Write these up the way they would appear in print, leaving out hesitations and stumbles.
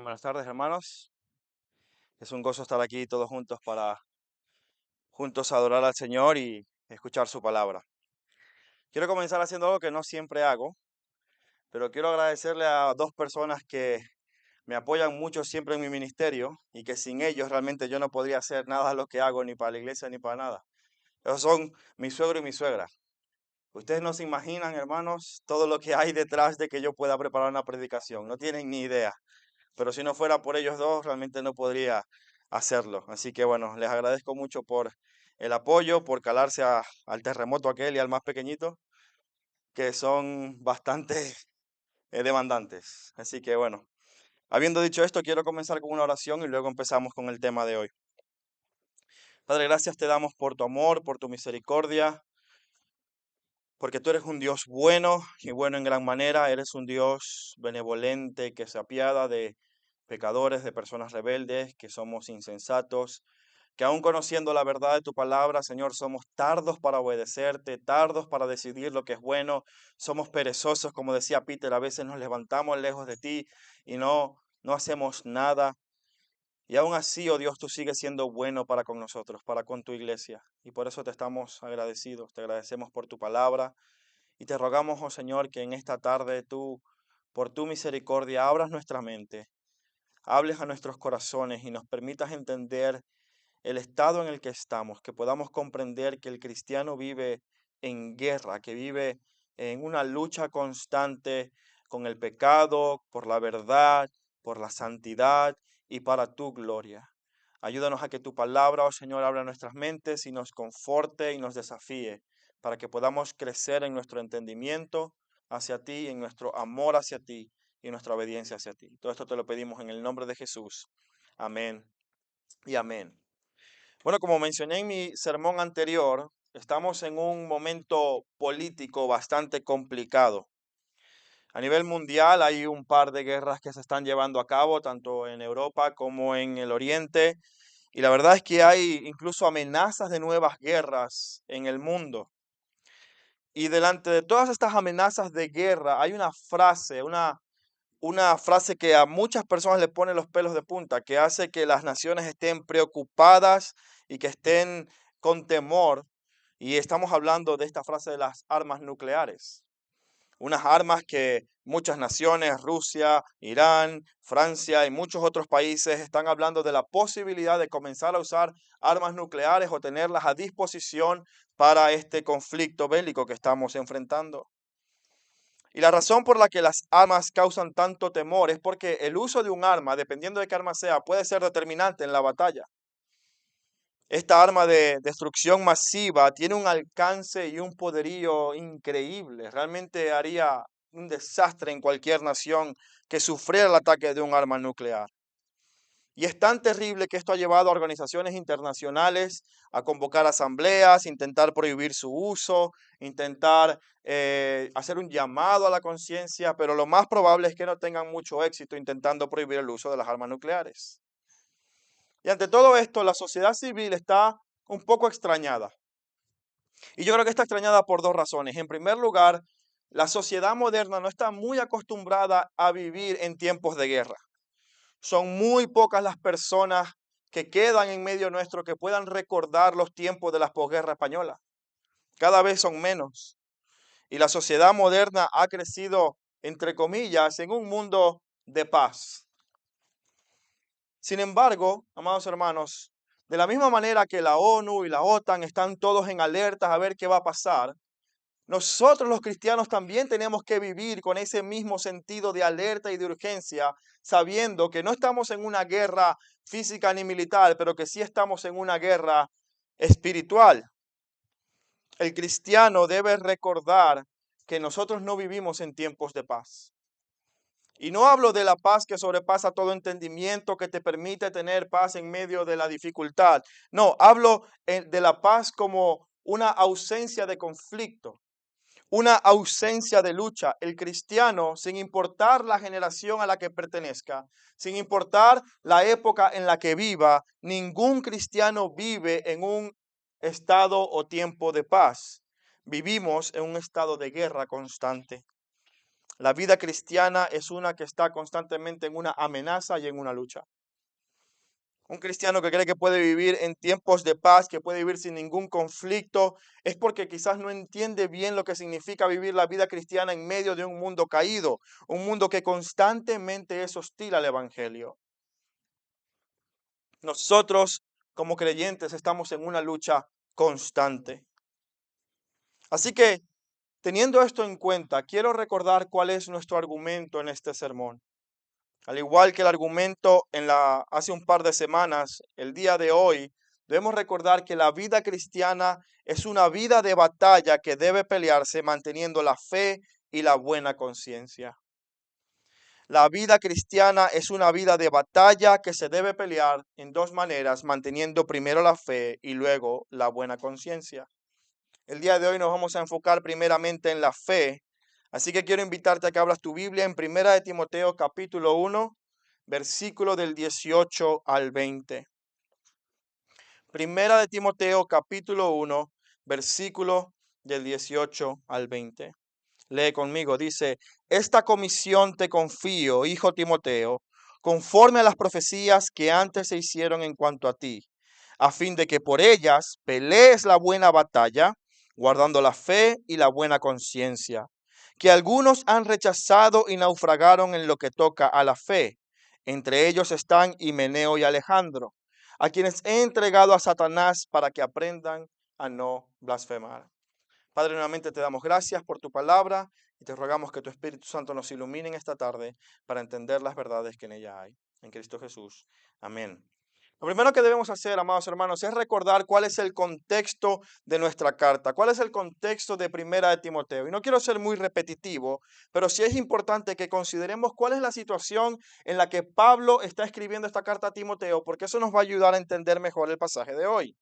Buenas tardes, hermanos. Es un gozo estar aquí todos juntos para juntos adorar al Señor y escuchar su palabra. Quiero comenzar haciendo algo que no siempre hago, pero quiero agradecerle a dos personas que me apoyan mucho siempre en mi ministerio y que sin ellos realmente yo no podría hacer nada de lo que hago, ni para la iglesia ni para nada. Esos son mi suegro y mi suegra. Ustedes no se imaginan, hermanos, todo lo que hay detrás de que yo pueda preparar una predicación. No tienen ni idea. Pero si no fuera por ellos dos, realmente no podría hacerlo. Así que bueno, les agradezco mucho por el apoyo, por calarse al terremoto aquel y al más pequeñito, que son bastante demandantes. Así que bueno, habiendo dicho esto, quiero comenzar con una oración y luego empezamos con el tema de hoy. Padre, gracias te damos por tu amor, por tu misericordia, porque tú eres un Dios bueno y bueno en gran manera, eres un Dios benevolente que se apiada de pecadores, de personas rebeldes, que somos insensatos, que aun conociendo la verdad de tu palabra, Señor, somos tardos para obedecerte, tardos para decidir lo que es bueno, somos perezosos, como decía Peter, a veces nos levantamos lejos de ti y no hacemos nada. Y aún así, oh Dios, tú sigues siendo bueno para con nosotros, para con tu iglesia. Y por eso te estamos agradecidos, te agradecemos por tu palabra y te rogamos, oh Señor, que en esta tarde tú, por tu misericordia, abras nuestra mente, hables a nuestros corazones y nos permitas entender el estado en el que estamos, que podamos comprender que el cristiano vive en guerra, que vive en una lucha constante con el pecado, por la verdad, por la santidad y para tu gloria. Ayúdanos a que tu palabra, oh Señor, abra nuestras mentes y nos conforte y nos desafíe para que podamos crecer en nuestro entendimiento hacia ti, en nuestro amor hacia ti y en nuestra obediencia hacia ti. Todo esto te lo pedimos en el nombre de Jesús. Amén y amén. Bueno, como mencioné en mi sermón anterior, estamos en un momento político bastante complicado. A nivel mundial hay un par de guerras que se están llevando a cabo, tanto en Europa como en el Oriente, y la verdad es que hay incluso amenazas de nuevas guerras en el mundo. Y delante de todas estas amenazas de guerra hay una frase que a muchas personas le pone los pelos de punta, que hace que las naciones estén preocupadas y que estén con temor. Y estamos hablando de esta frase de las armas nucleares. Unas armas que muchas naciones, Rusia, Irán, Francia y muchos otros países están hablando de la posibilidad de comenzar a usar armas nucleares o tenerlas a disposición para este conflicto bélico que estamos enfrentando. Y la razón por la que las armas causan tanto temor es porque el uso de un arma, dependiendo de qué arma sea, puede ser determinante en la batalla. Esta arma de destrucción masiva tiene un alcance y un poderío increíble. Realmente haría un desastre en cualquier nación que sufriera el ataque de un arma nuclear. Y es tan terrible que esto ha llevado a organizaciones internacionales a convocar asambleas, intentar prohibir su uso, intentar hacer un llamado a la conciencia, pero lo más probable es que no tengan mucho éxito intentando prohibir el uso de las armas nucleares. Y ante todo esto, la sociedad civil está un poco extrañada. Y yo creo que está extrañada por dos razones. En primer lugar, la sociedad moderna no está muy acostumbrada a vivir en tiempos de guerra. Son muy pocas las personas que quedan en medio nuestro que puedan recordar los tiempos de la posguerra española. Cada vez son menos. Y la sociedad moderna ha crecido, entre comillas, en un mundo de paz. Sin embargo, amados hermanos, de la misma manera que la ONU y la OTAN están todos en alerta a ver qué va a pasar, nosotros los cristianos también tenemos que vivir con ese mismo sentido de alerta y de urgencia, sabiendo que no estamos en una guerra física ni militar, pero que sí estamos en una guerra espiritual. El cristiano debe recordar que nosotros no vivimos en tiempos de paz. Y no hablo de la paz que sobrepasa todo entendimiento, que te permite tener paz en medio de la dificultad. No, hablo de la paz como una ausencia de conflicto, una ausencia de lucha. El cristiano, sin importar la generación a la que pertenezca, sin importar la época en la que viva, ningún cristiano vive en un estado o tiempo de paz. Vivimos en un estado de guerra constante. La vida cristiana es una que está constantemente en una amenaza y en una lucha. Un cristiano que cree que puede vivir en tiempos de paz, que puede vivir sin ningún conflicto, es porque quizás no entiende bien lo que significa vivir la vida cristiana en medio de un mundo caído, un mundo que constantemente es hostil al evangelio. Nosotros, como creyentes, estamos en una lucha constante. Así que, teniendo esto en cuenta, quiero recordar cuál es nuestro argumento en este sermón. Al igual que el argumento hace un par de semanas, el día de hoy, debemos recordar que la vida cristiana es una vida de batalla que debe pelearse manteniendo la fe y la buena conciencia. La vida cristiana es una vida de batalla que se debe pelear en dos maneras, manteniendo primero la fe y luego la buena conciencia. El día de hoy nos vamos a enfocar primeramente en la fe, así que quiero invitarte a que abras tu Biblia en Primera de Timoteo capítulo 1, versículo del 18 al 20. Primera de Timoteo capítulo 1, versículo del 18 al 20. Lee conmigo, dice, esta comisión te confío, hijo Timoteo, conforme a las profecías que antes se hicieron en cuanto a ti, a fin de que por ellas pelees la buena batalla, guardando la fe y la buena conciencia, que algunos han rechazado y naufragaron en lo que toca a la fe. Entre ellos están Himeneo y Alejandro, a quienes he entregado a Satanás para que aprendan a no blasfemar. Padre, nuevamente te damos gracias por tu palabra y te rogamos que tu Espíritu Santo nos ilumine en esta tarde para entender las verdades que en ella hay. En Cristo Jesús. Amén. Lo primero que debemos hacer, amados hermanos, es recordar cuál es el contexto de nuestra carta, cuál es el contexto de Primera de Timoteo. Y no quiero ser muy repetitivo, pero sí es importante que consideremos cuál es la situación en la que Pablo está escribiendo esta carta a Timoteo, porque eso nos va a ayudar a entender mejor el pasaje de hoy.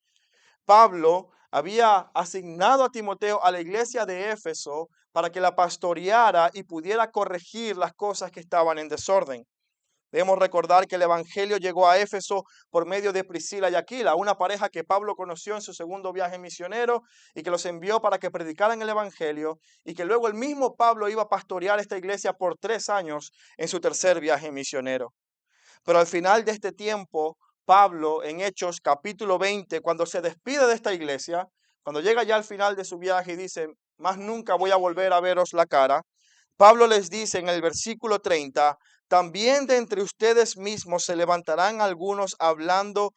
Pablo había asignado a Timoteo a la iglesia de Éfeso para que la pastoreara y pudiera corregir las cosas que estaban en desorden. Debemos recordar que el evangelio llegó a Éfeso por medio de Priscila y Aquila, una pareja que Pablo conoció en su segundo viaje misionero y que los envió para que predicaran el evangelio, y que luego el mismo Pablo iba a pastorear esta iglesia por 3 años en su tercer viaje misionero. Pero al final de este tiempo, Pablo en Hechos capítulo 20, cuando se despide de esta iglesia, cuando llega ya al final de su viaje y dice, más nunca voy a volver a veros la cara, Pablo les dice en el versículo 30, también de entre ustedes mismos se levantarán algunos hablando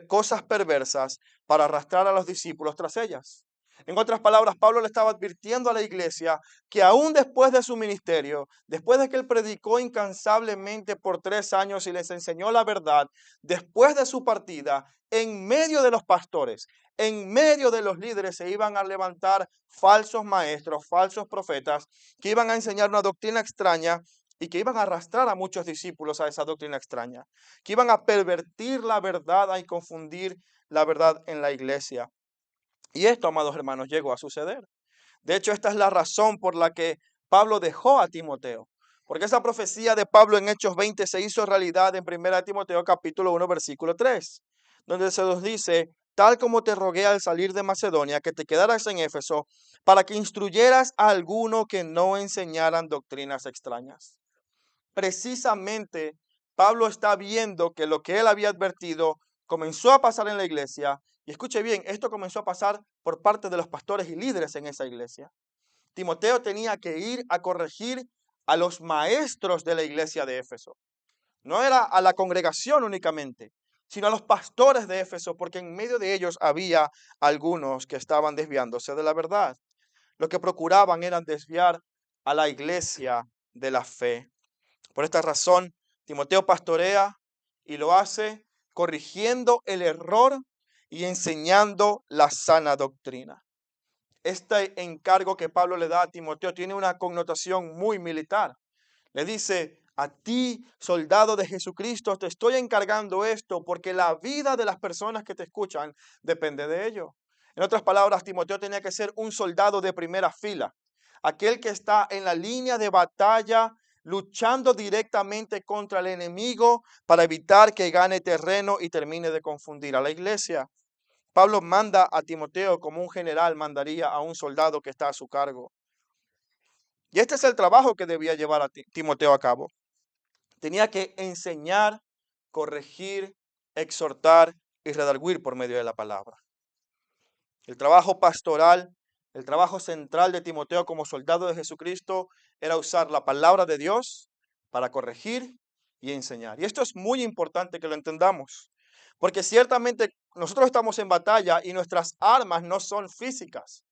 cosas perversas para arrastrar a los discípulos tras ellas. En otras palabras, Pablo le estaba advirtiendo a la iglesia que aún después de su ministerio, después de que él predicó incansablemente por 3 años y les enseñó la verdad, después de su partida, en medio de los pastores, en medio de los líderes se iban a levantar falsos maestros, falsos profetas, que iban a enseñar una doctrina extraña y que iban a arrastrar a muchos discípulos a esa doctrina extraña, que iban a pervertir la verdad y confundir la verdad en la iglesia. Y esto, amados hermanos, llegó a suceder. De hecho, esta es la razón por la que Pablo dejó a Timoteo. Porque esa profecía de Pablo en Hechos 20 se hizo realidad en 1 Timoteo capítulo 1, versículo 3, donde se nos dice, tal como te rogué al salir de Macedonia, que te quedaras en Éfeso, para que instruyeras a alguno que no enseñaran doctrinas extrañas. Precisamente, Pablo está viendo que lo que él había advertido comenzó a pasar en la iglesia. Y escuche bien, esto comenzó a pasar por parte de los pastores y líderes en esa iglesia. Timoteo tenía que ir a corregir a los maestros de la iglesia de Éfeso. No era a la congregación únicamente, sino a los pastores de Éfeso, porque en medio de ellos había algunos que estaban desviándose de la verdad. Lo que procuraban era desviar a la iglesia de la fe. Por esta razón, Timoteo pastorea y lo hace corrigiendo el error y enseñando la sana doctrina. Este encargo que Pablo le da a Timoteo tiene una connotación muy militar. Le dice, a ti, soldado de Jesucristo, te estoy encargando esto porque la vida de las personas que te escuchan depende de ello. En otras palabras, Timoteo tenía que ser un soldado de primera fila, aquel que está en la línea de batalla, luchando directamente contra el enemigo para evitar que gane terreno y termine de confundir a la iglesia. Pablo manda a Timoteo como un general mandaría a un soldado que está a su cargo. Y este es el trabajo que debía llevar a Timoteo a cabo. Tenía que enseñar, corregir, exhortar y redarguir por medio de la palabra. El trabajo pastoral, el trabajo central de Timoteo como soldado de Jesucristo era usar la palabra de Dios para corregir y enseñar. Y esto es muy importante que lo entendamos, porque ciertamente nosotros estamos en batalla y nuestras armas no son físicas,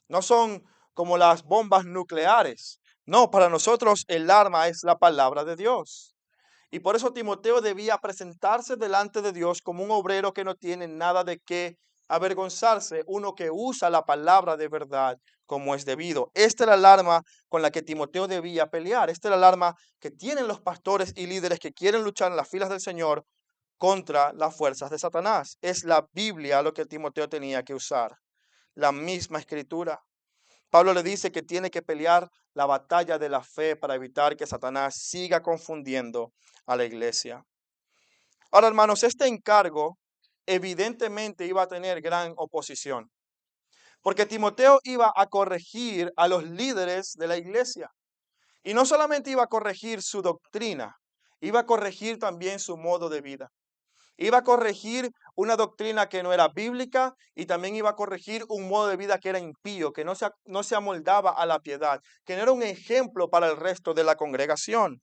no son como las bombas nucleares. No, para nosotros el arma es la palabra de Dios. Y por eso Timoteo debía presentarse delante de Dios como un obrero que no tiene nada de qué avergonzarse, uno que usa la palabra de verdad como es debido. Esta era el arma con la que Timoteo debía pelear. Esta era el arma que tienen los pastores y líderes que quieren luchar en las filas del Señor contra las fuerzas de Satanás. Es la Biblia lo que Timoteo tenía que usar, la misma escritura. Pablo le dice que tiene que pelear la batalla de la fe para evitar que Satanás siga confundiendo a la iglesia. Ahora, hermanos, este encargo evidentemente iba a tener gran oposición, porque Timoteo iba a corregir a los líderes de la iglesia. Y no solamente iba a corregir su doctrina, iba a corregir también su modo de vida. Iba a corregir una doctrina que no era bíblica y también iba a corregir un modo de vida que era impío, que no se amoldaba a la piedad, que no era un ejemplo para el resto de la congregación.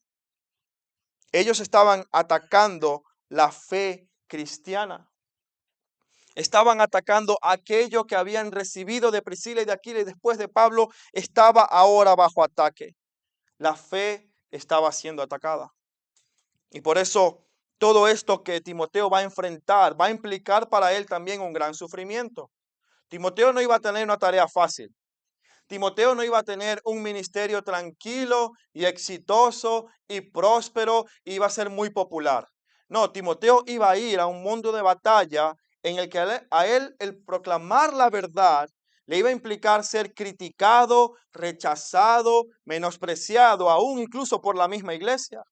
Ellos estaban atacando la fe cristiana. Estaban atacando aquello que habían recibido de Priscila y de Aquila y después de Pablo estaba ahora bajo ataque. La fe estaba siendo atacada. Y por eso todo esto que Timoteo va a enfrentar va a implicar para él también un gran sufrimiento. Timoteo no iba a tener una tarea fácil. Timoteo no iba a tener un ministerio tranquilo y exitoso y próspero, y iba a ser muy popular. No, Timoteo iba a ir a un mundo de batalla en el que a él el proclamar la verdad le iba a implicar ser criticado, rechazado, menospreciado, aún incluso por la misma iglesia.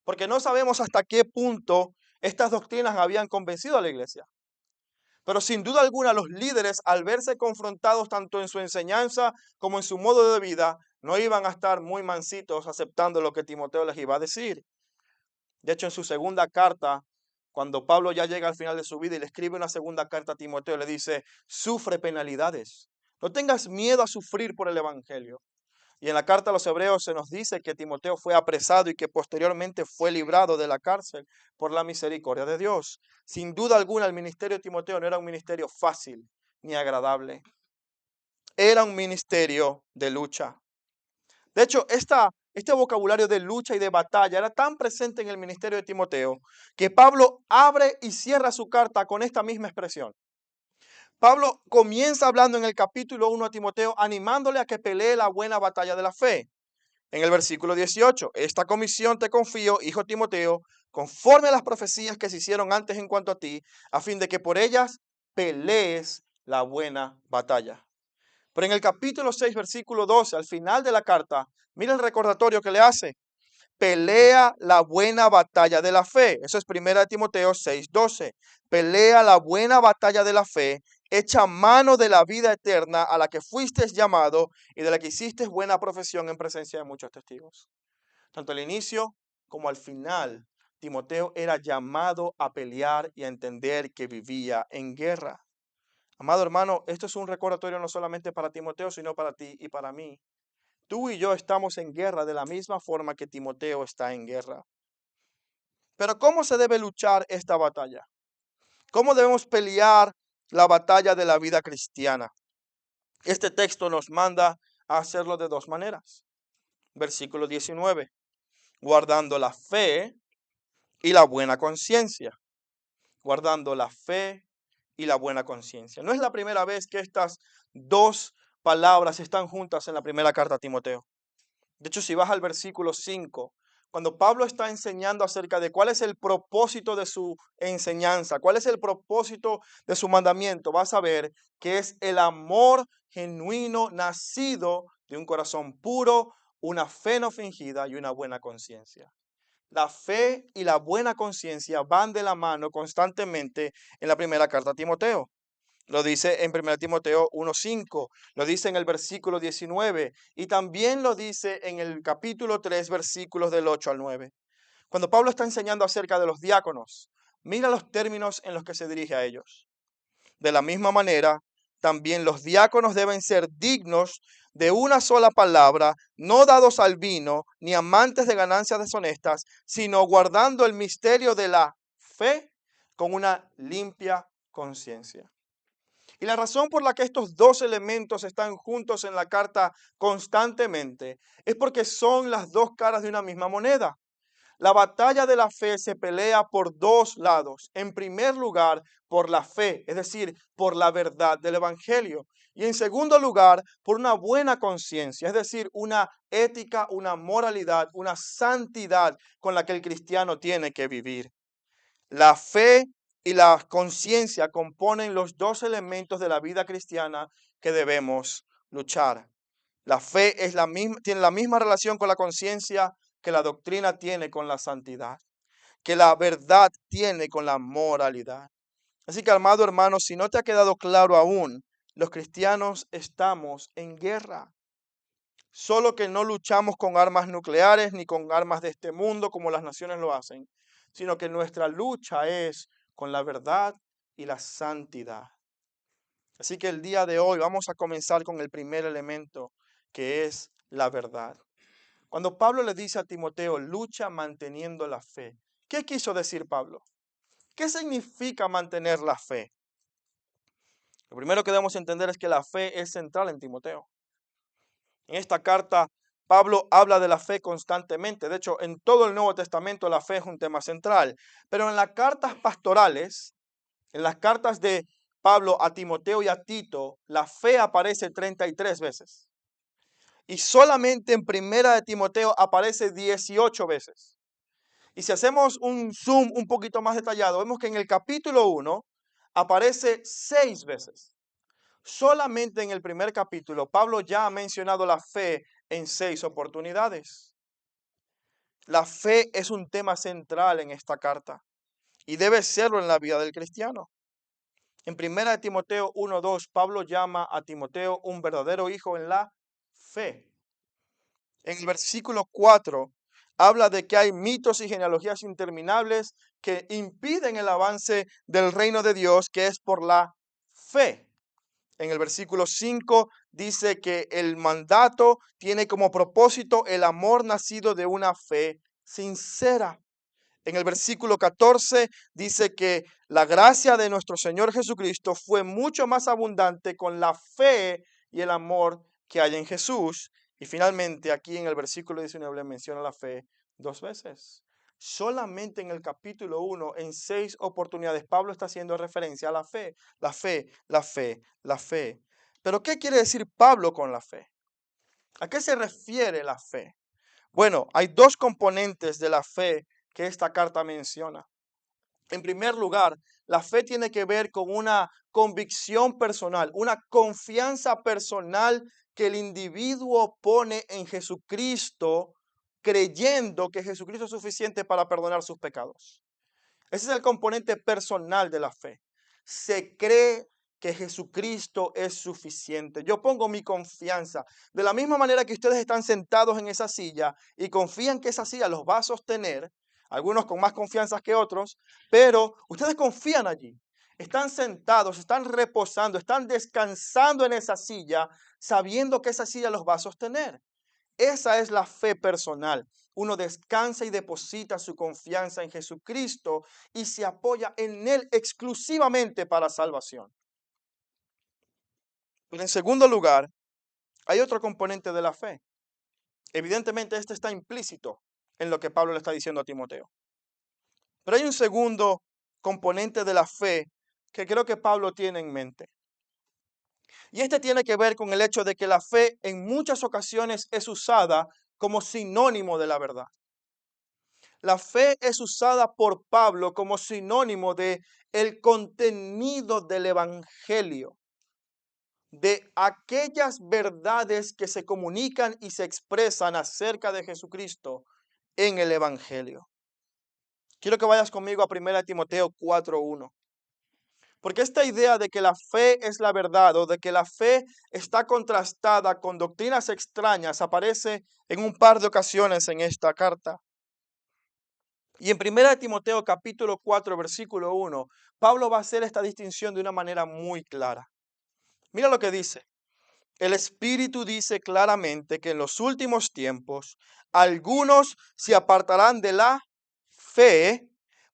Porque no sabemos hasta qué punto estas doctrinas habían convencido a la iglesia. Pero sin duda alguna los líderes, al verse confrontados tanto en su enseñanza como en su modo de vida, no iban a estar muy mansitos aceptando lo que Timoteo les iba a decir. De hecho, en su segunda carta, cuando Pablo ya llega al final de su vida y le escribe una segunda carta a Timoteo, le dice, sufre penalidades. No tengas miedo a sufrir por el evangelio. Y en la carta a los Hebreos se nos dice que Timoteo fue apresado y que posteriormente fue librado de la cárcel por la misericordia de Dios. Sin duda alguna, el ministerio de Timoteo no era un ministerio fácil ni agradable. Era un ministerio de lucha. De hecho, este vocabulario de lucha y de batalla era tan presente en el ministerio de Timoteo que Pablo abre y cierra su carta con esta misma expresión. Pablo comienza hablando en el capítulo 1 a Timoteo, animándole a que pelee la buena batalla de la fe. En el versículo 18, esta comisión te confío, hijo Timoteo, conforme a las profecías que se hicieron antes en cuanto a ti, a fin de que por ellas pelees la buena batalla. Pero en el capítulo 6, versículo 12, al final de la carta, mira el recordatorio que le hace. Pelea la buena batalla de la fe. Eso es 1 Timoteo 6:12. Pelea la buena batalla de la fe, echa mano de la vida eterna a la que fuiste llamado y de la que hiciste buena profesión en presencia de muchos testigos. Tanto al inicio como al final, Timoteo era llamado a pelear y a entender que vivía en guerra. Amado hermano, esto es un recordatorio no solamente para Timoteo, sino para ti y para mí. Tú y yo estamos en guerra de la misma forma que Timoteo está en guerra. Pero ¿cómo se debe luchar esta batalla? ¿Cómo debemos pelear la batalla de la vida cristiana? Este texto nos manda a hacerlo de dos maneras. Versículo 19. Guardando la fe y la buena conciencia. Guardando la fe y la buena conciencia. No es la primera vez que estas dos palabras están juntas en la primera carta a Timoteo. De hecho, si vas al versículo 5, cuando Pablo está enseñando acerca de cuál es el propósito de su enseñanza, cuál es el propósito de su mandamiento, vas a ver que es el amor genuino nacido de un corazón puro, una fe no fingida y una buena conciencia. La fe y la buena conciencia van de la mano constantemente en la primera carta a Timoteo. Lo dice en 1 Timoteo 1:5, lo dice en el versículo 19 y también lo dice en el capítulo 3, versículos del 8 al 9. Cuando Pablo está enseñando acerca de los diáconos, mira los términos en los que se dirige a ellos. De la misma manera, también los diáconos deben ser dignos de una sola palabra, no dados al vino, ni amantes de ganancias deshonestas, sino guardando el misterio de la fe con una limpia conciencia. Y la razón por la que estos dos elementos están juntos en la carta constantemente es porque son las dos caras de una misma moneda. La batalla de la fe se pelea por dos lados. En primer lugar, por la fe, es decir, por la verdad del Evangelio. Y en segundo lugar, por una buena conciencia, es decir, una ética, una moralidad, una santidad con la que el cristiano tiene que vivir. La fe y la conciencia componen los dos elementos de la vida cristiana que debemos luchar. La fe es tiene la misma relación con la conciencia que la doctrina tiene con la santidad, que la verdad tiene con la moralidad. Así que, amado hermano, si no te ha quedado claro aún, los cristianos estamos en guerra. Solo que no luchamos con armas nucleares ni con armas de este mundo como las naciones lo hacen, sino que nuestra lucha es con la verdad y la santidad. Así que el día de hoy vamos a comenzar con el primer elemento, que es la verdad. Cuando Pablo le dice a Timoteo, lucha manteniendo la fe, ¿qué quiso decir Pablo? ¿Qué significa mantener la fe? Lo primero que debemos entender es que la fe es central en Timoteo. En esta carta, Pablo habla de la fe constantemente. De hecho, en todo el Nuevo Testamento la fe es un tema central. Pero en las cartas pastorales, en las cartas de Pablo a Timoteo y a Tito, la fe aparece 33 veces. Y solamente en Primera de Timoteo aparece 18 veces. Y si hacemos un zoom un poquito más detallado, vemos que en el capítulo 1 aparece 6 veces. Solamente en el primer capítulo, Pablo ya ha mencionado la fe en 6 oportunidades. La fe es un tema central en esta carta y debe serlo en la vida del cristiano. En 1 Timoteo 1:2, Pablo llama a Timoteo un verdadero hijo en la fe. En el versículo 4 habla de que hay mitos y genealogías interminables que impiden el avance del reino de Dios, que es por la fe. En el versículo 5 dice que el mandato tiene como propósito el amor nacido de una fe sincera. En el versículo 14 dice que la gracia de nuestro Señor Jesucristo fue mucho más abundante con la fe y el amor que hay en Jesús. Y finalmente aquí en el versículo 19 menciona la fe 2 veces. Solamente en el capítulo 1, en 6 oportunidades, Pablo está haciendo referencia a la fe, la fe, la fe, la fe. Pero ¿qué quiere decir Pablo con la fe? ¿A qué se refiere la fe? Bueno, hay dos componentes de la fe que esta carta menciona. En primer lugar, la fe tiene que ver con una convicción personal, una confianza personal que el individuo pone en Jesucristo, creyendo que Jesucristo es suficiente para perdonar sus pecados. Ese es el componente personal de la fe. Se cree que Jesucristo es suficiente. Yo pongo mi confianza. De la misma manera que ustedes están sentados en esa silla y confían que esa silla los va a sostener, algunos con más confianza que otros, pero ustedes confían allí. Están sentados, están reposando, están descansando en esa silla, sabiendo que esa silla los va a sostener. Esa es la fe personal. Uno descansa y deposita su confianza en Jesucristo y se apoya en Él exclusivamente para salvación. Pero en segundo lugar, hay otro componente de la fe. Evidentemente, este está implícito en lo que Pablo le está diciendo a Timoteo. Pero hay un segundo componente de la fe que creo que Pablo tiene en mente. Y este tiene que ver con el hecho de que la fe en muchas ocasiones es usada como sinónimo de la verdad. La fe es usada por Pablo como sinónimo de el contenido del evangelio, de aquellas verdades que se comunican y se expresan acerca de Jesucristo en el evangelio. Quiero que vayas conmigo a 1 Timoteo 4:1. Porque esta idea de que la fe es la verdad o de que la fe está contrastada con doctrinas extrañas aparece en un par de ocasiones en esta carta. Y en 1 Timoteo capítulo 4 versículo 1, Pablo va a hacer esta distinción de una manera muy clara. Mira lo que dice. El Espíritu dice claramente que en los últimos tiempos algunos se apartarán de la fe,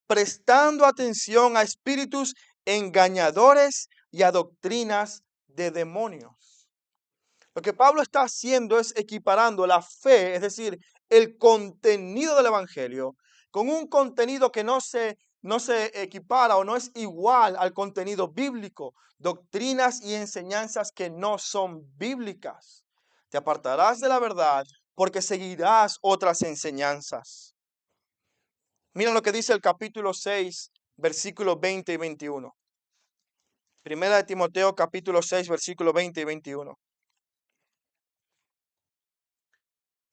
prestando atención a espíritus engañadores y a doctrinas de demonios. Lo que Pablo está haciendo es equiparando la fe, es decir, el contenido del Evangelio, con un contenido que no se equipara o no es igual al contenido bíblico, doctrinas y enseñanzas que no son bíblicas. Te apartarás de la verdad porque seguirás otras enseñanzas. Mira lo que dice el capítulo 6, versículos 20 y 21. Primera de Timoteo capítulo 6, versículos 20 y 21.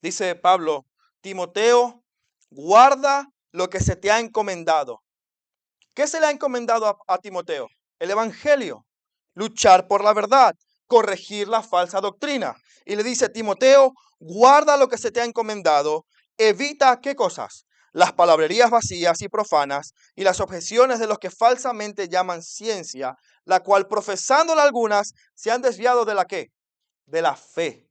Dice Pablo, Timoteo, guarda lo que se te ha encomendado. ¿Qué se le ha encomendado a Timoteo? El Evangelio, luchar por la verdad, corregir la falsa doctrina. Y le dice, Timoteo, guarda lo que se te ha encomendado, evita, ¿qué cosas? Las palabrerías vacías y profanas y las objeciones de los que falsamente llaman ciencia, la cual profesándola algunas se han desviado de la ¿qué? De la fe.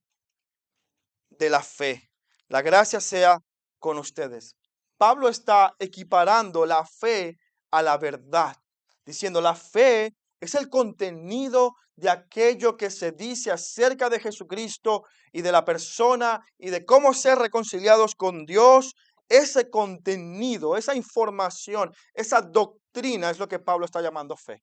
De la fe. La gracia sea con ustedes. Pablo está equiparando la fe a la verdad, diciendo la fe es el contenido de aquello que se dice acerca de Jesucristo y de la persona y de cómo ser reconciliados con Dios. Ese contenido, esa información, esa doctrina es lo que Pablo está llamando fe.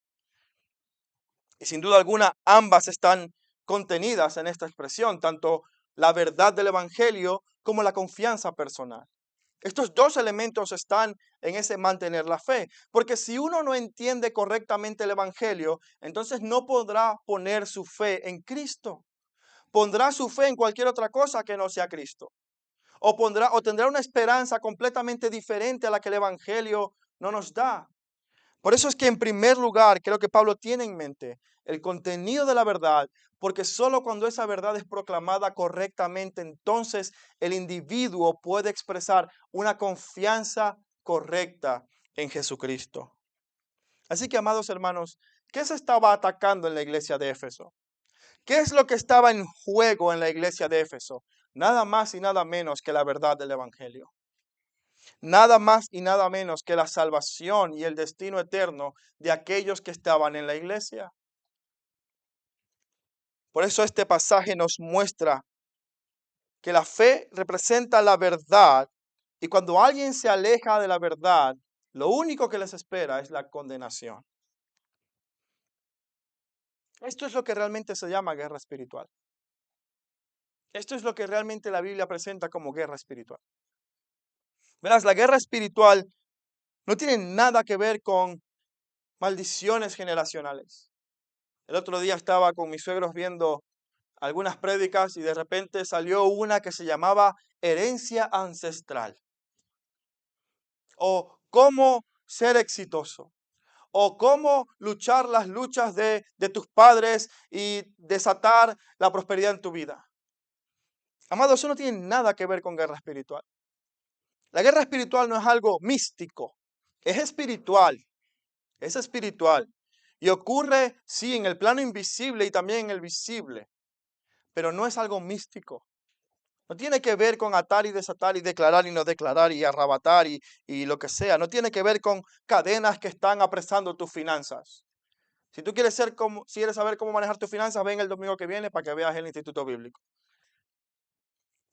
Y sin duda alguna, ambas están contenidas en esta expresión, tanto la verdad del Evangelio como la confianza personal. Estos dos elementos están en ese mantener la fe, porque si uno no entiende correctamente el Evangelio, entonces no podrá poner su fe en Cristo. Pondrá su fe en cualquier otra cosa que no sea Cristo. O tendrá una esperanza completamente diferente a la que el Evangelio no nos da. Por eso es que en primer lugar creo que Pablo tiene en mente el contenido de la verdad, porque solo cuando esa verdad es proclamada correctamente, entonces el individuo puede expresar una confianza correcta en Jesucristo. Así que, amados hermanos, ¿qué se estaba atacando en la iglesia de Éfeso? ¿Qué es lo que estaba en juego en la iglesia de Éfeso? Nada más y nada menos que la verdad del Evangelio. Nada más y nada menos que la salvación y el destino eterno de aquellos que estaban en la iglesia. Por eso este pasaje nos muestra que la fe representa la verdad y cuando alguien se aleja de la verdad, lo único que les espera es la condenación. Esto es lo que realmente se llama guerra espiritual. Esto es lo que realmente la Biblia presenta como guerra espiritual. Verás, la guerra espiritual no tiene nada que ver con maldiciones generacionales. El otro día estaba con mis suegros viendo algunas prédicas y de repente salió una que se llamaba herencia ancestral o cómo ser exitoso o cómo luchar las luchas de tus padres y desatar la prosperidad en tu vida. Amado, eso no tiene nada que ver con guerra espiritual. La guerra espiritual no es algo místico, es espiritual, es espiritual. Y ocurre, sí, en el plano invisible y también en el visible, pero no es algo místico. No tiene que ver con atar y desatar y declarar y no declarar y arrebatar y lo que sea. No tiene que ver con cadenas que están apresando tus finanzas. Si tú si quieres saber cómo manejar tus finanzas, ven el domingo que viene para que veas el Instituto Bíblico.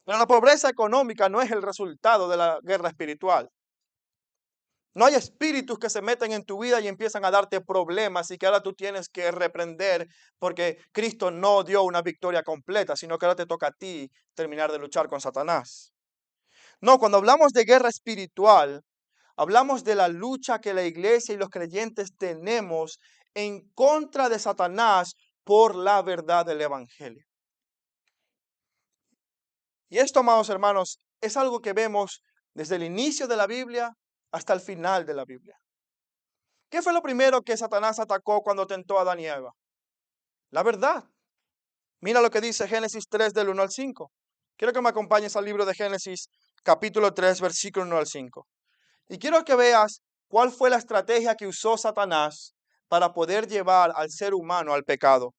Pero la pobreza económica no es el resultado de la guerra espiritual. No hay espíritus que se meten en tu vida y empiezan a darte problemas y que ahora tú tienes que reprender porque Cristo no dio una victoria completa, sino que ahora te toca a ti terminar de luchar con Satanás. No, cuando hablamos de guerra espiritual, hablamos de la lucha que la iglesia y los creyentes tenemos en contra de Satanás por la verdad del Evangelio. Y esto, amados hermanos, es algo que vemos desde el inicio de la Biblia hasta el final de la Biblia. ¿Qué fue lo primero que Satanás atacó cuando tentó a Adán y Eva? La verdad. Mira lo que dice Génesis 3 del 1 al 5. Quiero que me acompañes al libro de Génesis capítulo 3 versículo 1 al 5. Y quiero que veas cuál fue la estrategia que usó Satanás para poder llevar al ser humano al pecado.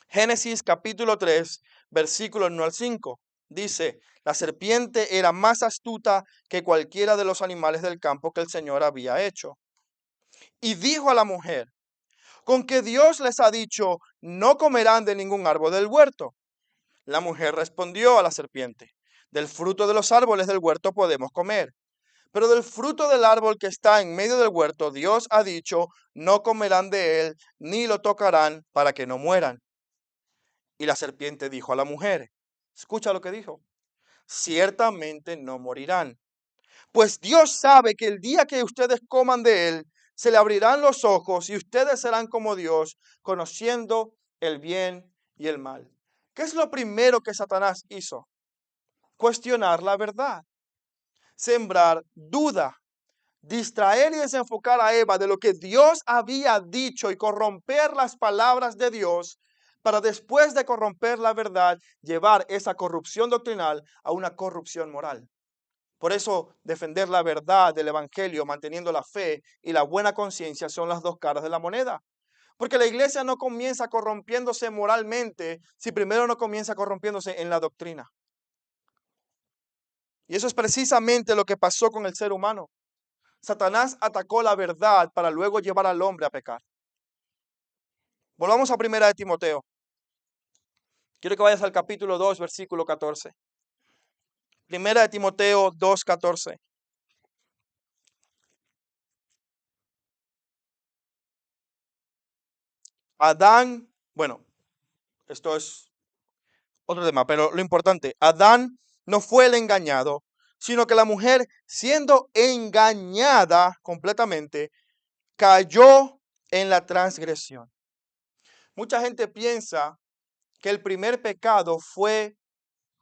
Génesis capítulo 3 versículo 1 al 5. Dice, la serpiente era más astuta que cualquiera de los animales del campo que el Señor había hecho. Y dijo a la mujer, con que Dios les ha dicho, no comerán de ningún árbol del huerto. La mujer respondió a la serpiente, del fruto de los árboles del huerto podemos comer, pero del fruto del árbol que está en medio del huerto, Dios ha dicho, no comerán de él, ni lo tocarán para que no mueran. Y la serpiente dijo a la mujer, escucha lo que dijo, ciertamente no morirán, pues Dios sabe que el día que ustedes coman de él, se le abrirán los ojos y ustedes serán como Dios, conociendo el bien y el mal. ¿Qué es lo primero que Satanás hizo? Cuestionar la verdad, sembrar duda, distraer y desenfocar a Eva de lo que Dios había dicho y corromper las palabras de Dios para después de corromper la verdad, llevar esa corrupción doctrinal a una corrupción moral. Por eso, defender la verdad del evangelio, manteniendo la fe y la buena conciencia son las dos caras de la moneda. Porque la iglesia no comienza corrompiéndose moralmente si primero no comienza corrompiéndose en la doctrina. Y eso es precisamente lo que pasó con el ser humano. Satanás atacó la verdad para luego llevar al hombre a pecar. Volvamos a primera de Timoteo. Quiero que vayas al capítulo 2, versículo 14. Primera de Timoteo 2, 14. Adán, bueno, esto es otro tema, pero lo importante, Adán no fue el engañado, sino que la mujer, siendo engañada completamente, cayó en la transgresión. Mucha gente piensa que el primer pecado fue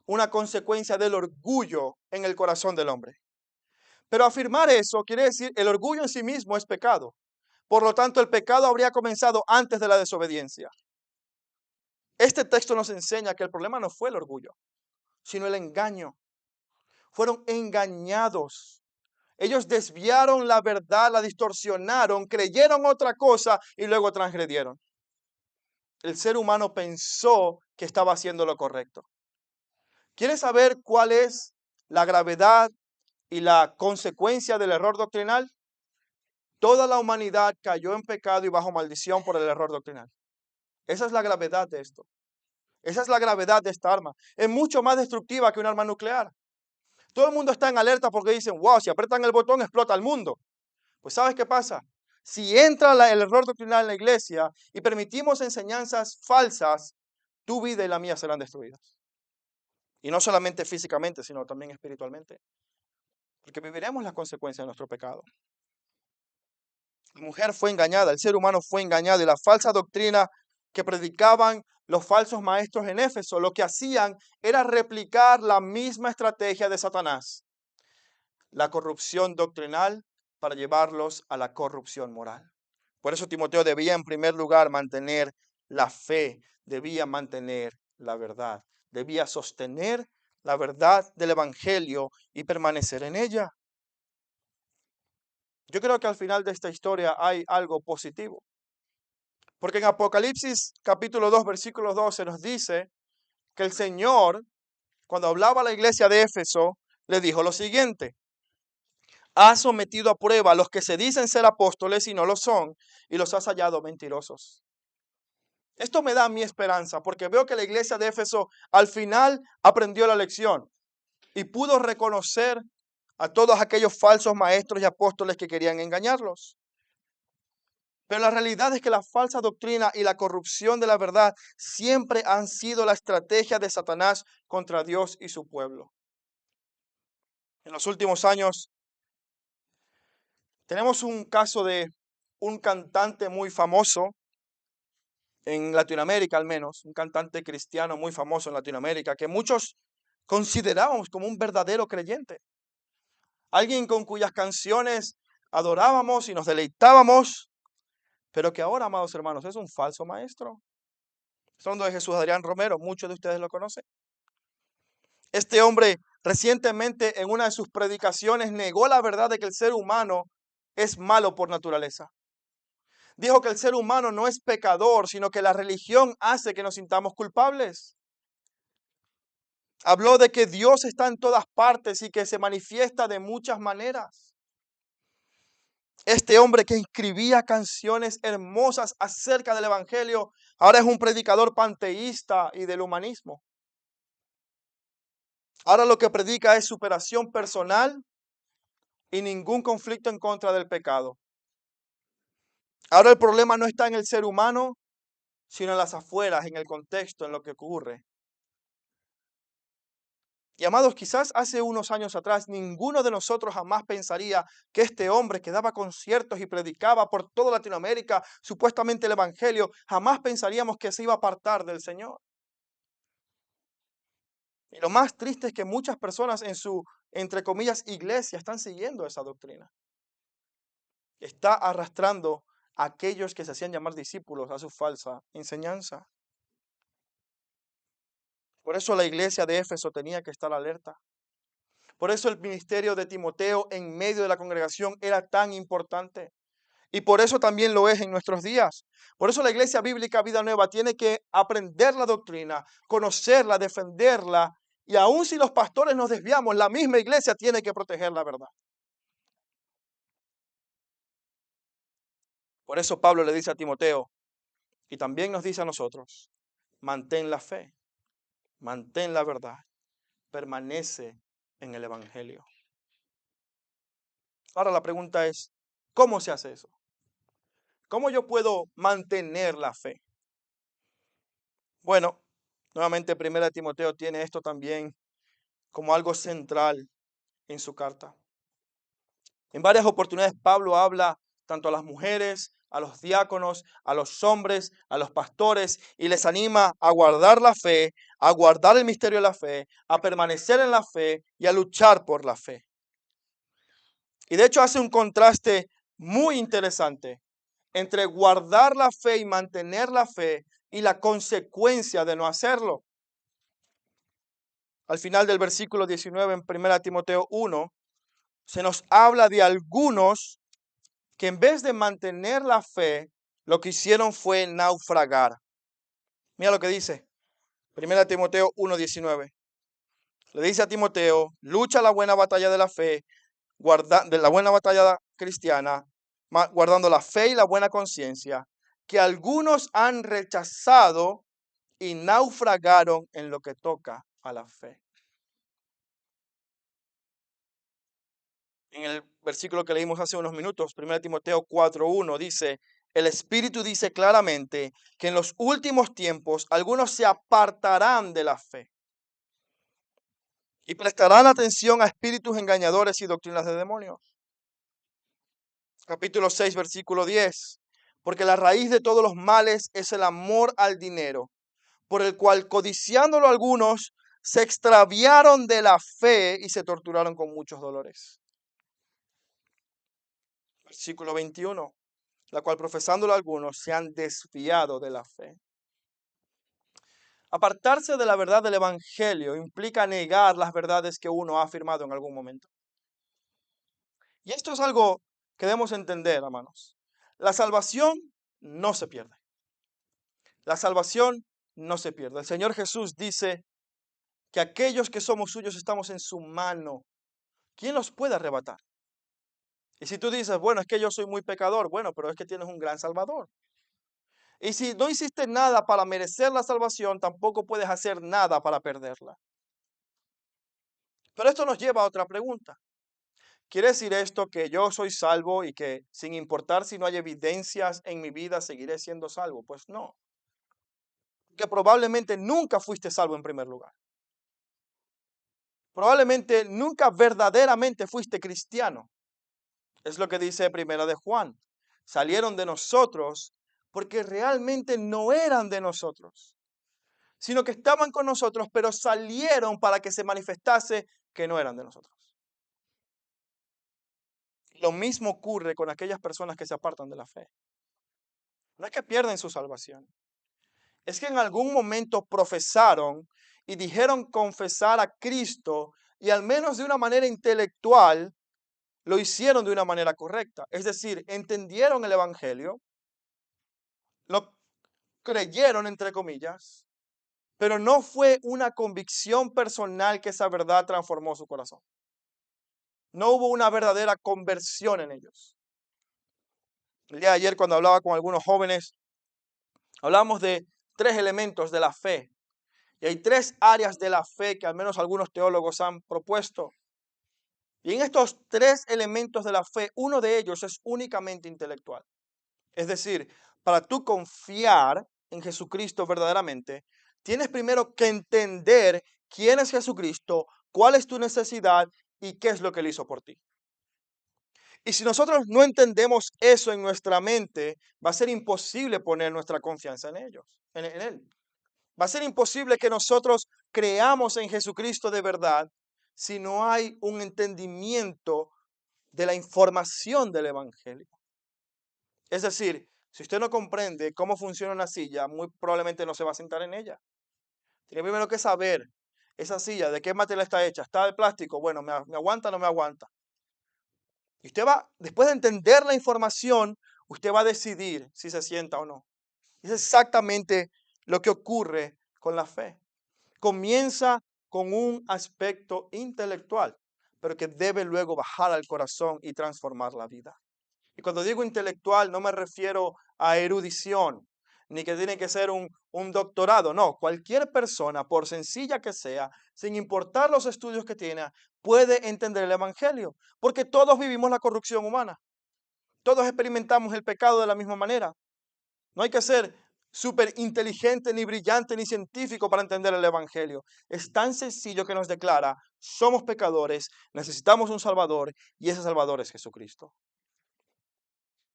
una consecuencia del orgullo en el corazón del hombre. Pero afirmar eso quiere decir el orgullo en sí mismo es pecado. Por lo tanto, el pecado habría comenzado antes de la desobediencia. Este texto nos enseña que el problema no fue el orgullo, sino el engaño. Fueron engañados. Ellos desviaron la verdad, la distorsionaron, creyeron otra cosa y luego transgredieron. El ser humano pensó que estaba haciendo lo correcto. ¿Quieres saber cuál es la gravedad y la consecuencia del error doctrinal? Toda la humanidad cayó en pecado y bajo maldición por el error doctrinal. Esa es la gravedad de esto. Esa es la gravedad de esta arma. Es mucho más destructiva que un arma nuclear. Todo el mundo está en alerta porque dicen, wow, si apretan el botón explota el mundo. Pues ¿sabes qué pasa? Si entra el error doctrinal en la iglesia y permitimos enseñanzas falsas, tu vida y la mía serán destruidas. Y no solamente físicamente, sino también espiritualmente. Porque viviremos las consecuencias de nuestro pecado. La mujer fue engañada, el ser humano fue engañado y la falsa doctrina que predicaban los falsos maestros en Éfeso, lo que hacían era replicar la misma estrategia de Satanás, la corrupción doctrinal para llevarlos a la corrupción moral. Por eso Timoteo debía en primer lugar mantener la fe, debía mantener la verdad, debía sostener la verdad del evangelio y permanecer en ella. Yo creo que al final de esta historia hay algo positivo. Porque en Apocalipsis capítulo 2, versículo 12 nos dice que el Señor, cuando hablaba a la iglesia de Éfeso, le dijo lo siguiente: ha sometido a prueba a los que se dicen ser apóstoles y no lo son, y los has hallado mentirosos. Esto me da mi esperanza, porque veo que la iglesia de Éfeso al final aprendió la lección y pudo reconocer a todos aquellos falsos maestros y apóstoles que querían engañarlos. Pero la realidad es que la falsa doctrina y la corrupción de la verdad siempre han sido la estrategia de Satanás contra Dios y su pueblo. En los últimos años tenemos un caso de un cantante muy famoso en Latinoamérica, al menos, un cantante cristiano muy famoso en Latinoamérica, que muchos considerábamos como un verdadero creyente. Alguien con cuyas canciones adorábamos y nos deleitábamos, pero que ahora, amados hermanos, es un falso maestro. Estoy hablando de Jesús Adrián Romero, muchos de ustedes lo conocen. Este hombre recientemente en una de sus predicaciones negó la verdad de que el ser humano es malo por naturaleza. Dijo que el ser humano no es pecador, sino que la religión hace que nos sintamos culpables. Habló de que Dios está en todas partes y que se manifiesta de muchas maneras. Este hombre que escribía canciones hermosas acerca del Evangelio, ahora es un predicador panteísta y del humanismo. Ahora lo que predica es superación personal y ningún conflicto en contra del pecado. Ahora el problema no está en el ser humano, sino en las afueras, en el contexto, en lo que ocurre. Y amados, quizás hace unos años atrás ninguno de nosotros jamás pensaría que este hombre que daba conciertos y predicaba por toda Latinoamérica supuestamente el Evangelio, jamás pensaríamos que se iba a apartar del Señor. Y lo más triste es que muchas personas en su, entre comillas, iglesia están siguiendo esa doctrina. Está arrastrando a aquellos que se hacían llamar discípulos a su falsa enseñanza. Por eso la iglesia de Éfeso tenía que estar alerta. Por eso el ministerio de Timoteo en medio de la congregación era tan importante. Y por eso también lo es en nuestros días. Por eso la iglesia bíblica Vida Nueva tiene que aprender la doctrina, conocerla, defenderla. Y aun si los pastores nos desviamos, la misma iglesia tiene que proteger la verdad. Por eso Pablo le dice a Timoteo, y también nos dice a nosotros, mantén la fe, mantén la verdad, permanece en el Evangelio. Ahora la pregunta es, ¿cómo se hace eso? ¿Cómo yo puedo mantener la fe? Bueno, nuevamente Primera de Timoteo tiene esto también como algo central en su carta. En varias oportunidades Pablo habla tanto a las mujeres, a los diáconos, a los hombres, a los pastores y les anima a guardar la fe, a guardar el misterio de la fe, a permanecer en la fe y a luchar por la fe. Y de hecho hace un contraste muy interesante entre guardar la fe y mantener la fe y la consecuencia de no hacerlo. Al final del versículo 19 en 1 Timoteo 1, se nos habla de algunos que en vez de mantener la fe, lo que hicieron fue naufragar. Mira lo que dice 1 Timoteo 1:19. Le dice a Timoteo, lucha la buena batalla de la fe, de la buena batalla cristiana, guardando la fe y la buena conciencia, que algunos han rechazado y naufragaron en lo que toca a la fe. En el versículo que leímos hace unos minutos, 1 Timoteo 4:1 dice, el Espíritu dice claramente que en los últimos tiempos algunos se apartarán de la fe y prestarán atención a espíritus engañadores y doctrinas de demonios. Capítulo 6, versículo 10. Porque la raíz de todos los males es el amor al dinero, por el cual codiciándolo algunos se extraviaron de la fe y se torturaron con muchos dolores. Versículo 21. La cual profesándolo algunos se han desviado de la fe. Apartarse de la verdad del Evangelio implica negar las verdades que uno ha afirmado en algún momento. Y esto es algo que debemos entender, hermanos. La salvación no se pierde. La salvación no se pierde. El Señor Jesús dice que aquellos que somos suyos estamos en su mano. ¿Quién los puede arrebatar? Y si tú dices, bueno, es que yo soy muy pecador, bueno, pero es que tienes un gran Salvador. Y si no hiciste nada para merecer la salvación, tampoco puedes hacer nada para perderla. Pero esto nos lleva a otra pregunta. ¿Quiere decir esto que yo soy salvo y que sin importar si no hay evidencias en mi vida, seguiré siendo salvo? Pues no. Que probablemente nunca fuiste salvo en primer lugar. Probablemente nunca verdaderamente fuiste cristiano. Es lo que dice Primera de Juan. Salieron de nosotros porque realmente no eran de nosotros, sino que estaban con nosotros, pero salieron para que se manifestase que no eran de nosotros. Lo mismo ocurre con aquellas personas que se apartan de la fe. No es que pierden su salvación, es que en algún momento profesaron y dijeron confesar a Cristo y al menos de una manera intelectual lo hicieron de una manera correcta. Es decir, entendieron el Evangelio, lo creyeron entre comillas, pero no fue una convicción personal que esa verdad transformó su corazón. No hubo una verdadera conversión en ellos. El día de ayer cuando hablaba con algunos jóvenes, hablamos de tres elementos de la fe. Y hay tres áreas de la fe que al menos algunos teólogos han propuesto. Y en estos tres elementos de la fe, uno de ellos es únicamente intelectual. Es decir, para tú confiar en Jesucristo verdaderamente, tienes primero que entender quién es Jesucristo, cuál es tu necesidad y qué es lo que Él hizo por ti. Y si nosotros no entendemos eso en nuestra mente, va a ser imposible poner nuestra confianza en ellos, en Él. Va a ser imposible que nosotros creamos en Jesucristo de verdad si no hay un entendimiento de la información del Evangelio. Es decir, si usted no comprende cómo funciona una silla, muy probablemente no se va a sentar en ella. Tiene primero que saber esa silla, de qué material está hecha. ¿Está de plástico? Bueno, ¿me aguanta o no me aguanta? Y usted va, después de entender la información, usted va a decidir si se sienta o no. Es exactamente lo que ocurre con la fe. Comienza con un aspecto intelectual, pero que debe luego bajar al corazón y transformar la vida. Y cuando digo intelectual, no me refiero a erudición, ni que tiene que ser un doctorado. No, cualquier persona, por sencilla que sea, sin importar los estudios que tenga, puede entender el Evangelio, porque todos vivimos la corrupción humana. Todos experimentamos el pecado de la misma manera. No hay que ser súper inteligente, ni brillante, ni científico para entender el Evangelio. Es tan sencillo que nos declara, somos pecadores, necesitamos un Salvador, y ese Salvador es Jesucristo.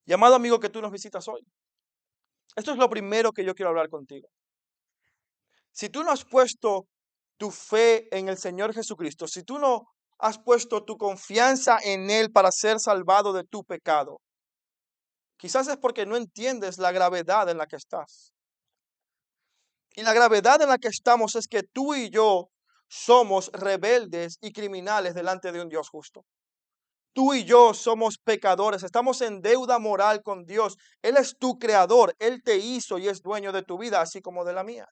Y amado amigo que tú nos visitas hoy, esto es lo primero que yo quiero hablar contigo. Si tú no has puesto tu fe en el Señor Jesucristo, si tú no has puesto tu confianza en Él para ser salvado de tu pecado, quizás es porque no entiendes la gravedad en la que estás. Y la gravedad en la que estamos es que tú y yo somos rebeldes y criminales delante de un Dios justo. Tú y yo somos pecadores, estamos en deuda moral con Dios. Él es tu creador, Él te hizo y es dueño de tu vida, así como de la mía.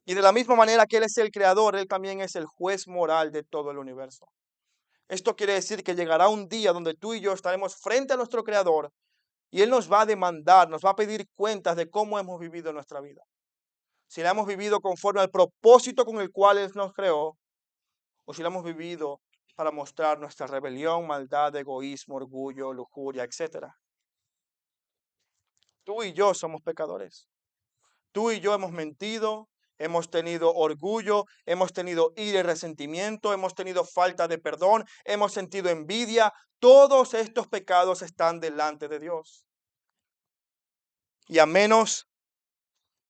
Y de la misma manera que Él es el creador, Él también es el juez moral de todo el universo. Esto quiere decir que llegará un día donde tú y yo estaremos frente a nuestro creador y Él nos va a demandar, nos va a pedir cuentas de cómo hemos vivido nuestra vida. Si la hemos vivido conforme al propósito con el cual Él nos creó, o si la hemos vivido para mostrar nuestra rebelión, maldad, egoísmo, orgullo, lujuria, etc. Tú y yo somos pecadores. Tú y yo hemos mentido, hemos tenido orgullo, hemos tenido ira y resentimiento, hemos tenido falta de perdón, hemos sentido envidia. Todos estos pecados están delante de Dios. Y a menos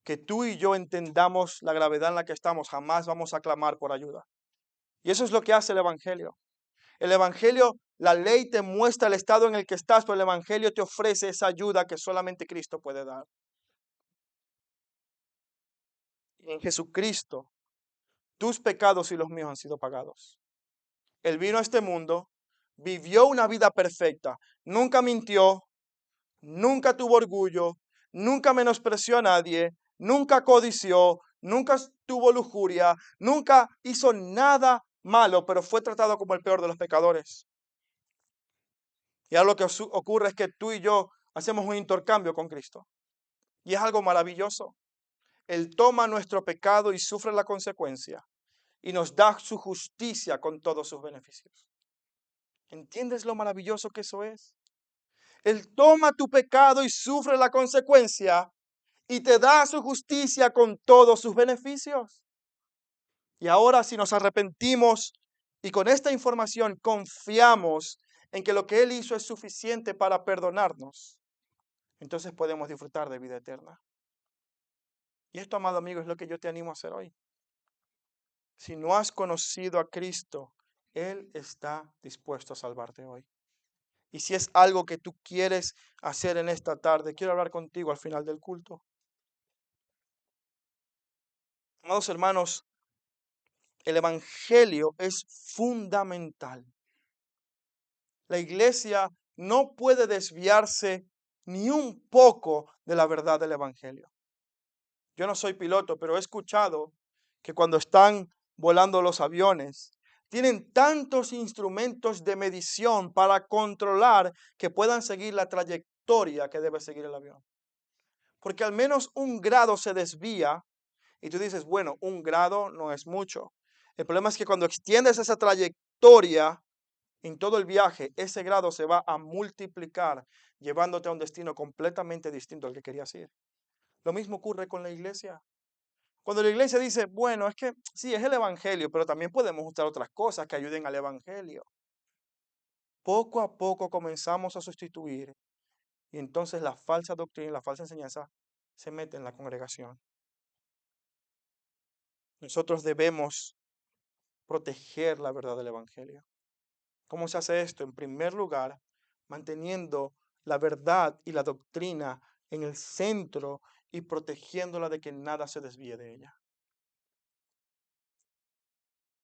que tú y yo entendamos la gravedad en la que estamos, jamás vamos a clamar por ayuda. Y eso es lo que hace el Evangelio. El Evangelio, la ley te muestra el estado en el que estás, pero el Evangelio te ofrece esa ayuda que solamente Cristo puede dar. Y en Jesucristo, tus pecados y los míos han sido pagados. Él vino a este mundo, vivió una vida perfecta, nunca mintió, nunca tuvo orgullo, nunca menospreció a nadie, nunca codició, nunca tuvo lujuria, nunca hizo nada malo, pero fue tratado como el peor de los pecadores. Y ahora lo que ocurre es que tú y yo hacemos un intercambio con Cristo. Y es algo maravilloso. Él toma nuestro pecado y sufre la consecuencia. Y nos da su justicia con todos sus beneficios. ¿Entiendes lo maravilloso que eso es? Él toma tu pecado y sufre la consecuencia. Y te da su justicia con todos sus beneficios. Y ahora si nos arrepentimos y con esta información confiamos en que lo que Él hizo es suficiente para perdonarnos, entonces podemos disfrutar de vida eterna. Y esto, amado amigo, es lo que yo te animo a hacer hoy. Si no has conocido a Cristo, Él está dispuesto a salvarte hoy. Y si es algo que tú quieres hacer en esta tarde, quiero hablar contigo al final del culto. Amados hermanos, el evangelio es fundamental. La iglesia no puede desviarse ni un poco de la verdad del evangelio. Yo no soy piloto, pero he escuchado que cuando están volando los aviones, tienen tantos instrumentos de medición para controlar que puedan seguir la trayectoria que debe seguir el avión. Porque al menos un grado se desvía y tú dices, bueno, un grado no es mucho. El problema es que cuando extiendes esa trayectoria en todo el viaje, ese grado se va a multiplicar, llevándote a un destino completamente distinto al que querías ir. Lo mismo ocurre con la iglesia. Cuando la iglesia dice, bueno, es que sí, es el evangelio, pero también podemos usar otras cosas que ayuden al evangelio. Poco a poco comenzamos a sustituir y entonces la falsa doctrina, la falsa enseñanza se mete en la congregación. Nosotros debemos proteger la verdad del evangelio. ¿Cómo se hace esto? En primer lugar, manteniendo la verdad y la doctrina en el centro y protegiéndola de que nada se desvíe de ella.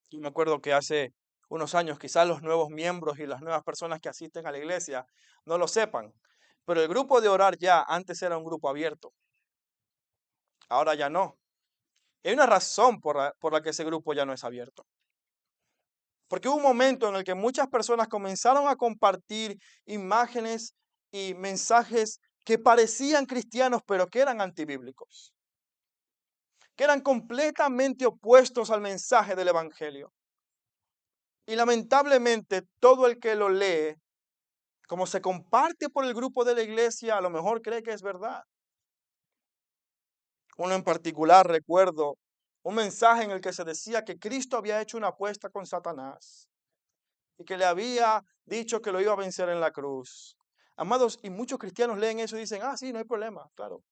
Y me acuerdo que hace unos años, quizás los nuevos miembros y las nuevas personas que asisten a la iglesia no lo sepan, pero el grupo de orar ya antes era un grupo abierto, ahora ya no. Y hay una razón por la que ese grupo ya no es abierto. Porque hubo un momento en el que muchas personas comenzaron a compartir imágenes y mensajes que parecían cristianos, pero que eran antibíblicos, que eran completamente opuestos al mensaje del evangelio. Y lamentablemente todo el que lo lee, como se comparte por el grupo de la iglesia, a lo mejor cree que es verdad. Uno en particular recuerdo un mensaje en el que se decía que Cristo había hecho una apuesta con Satanás y que le había dicho que lo iba a vencer en la cruz. Amados, y muchos cristianos leen eso y dicen, ah, sí, no hay problema, claro.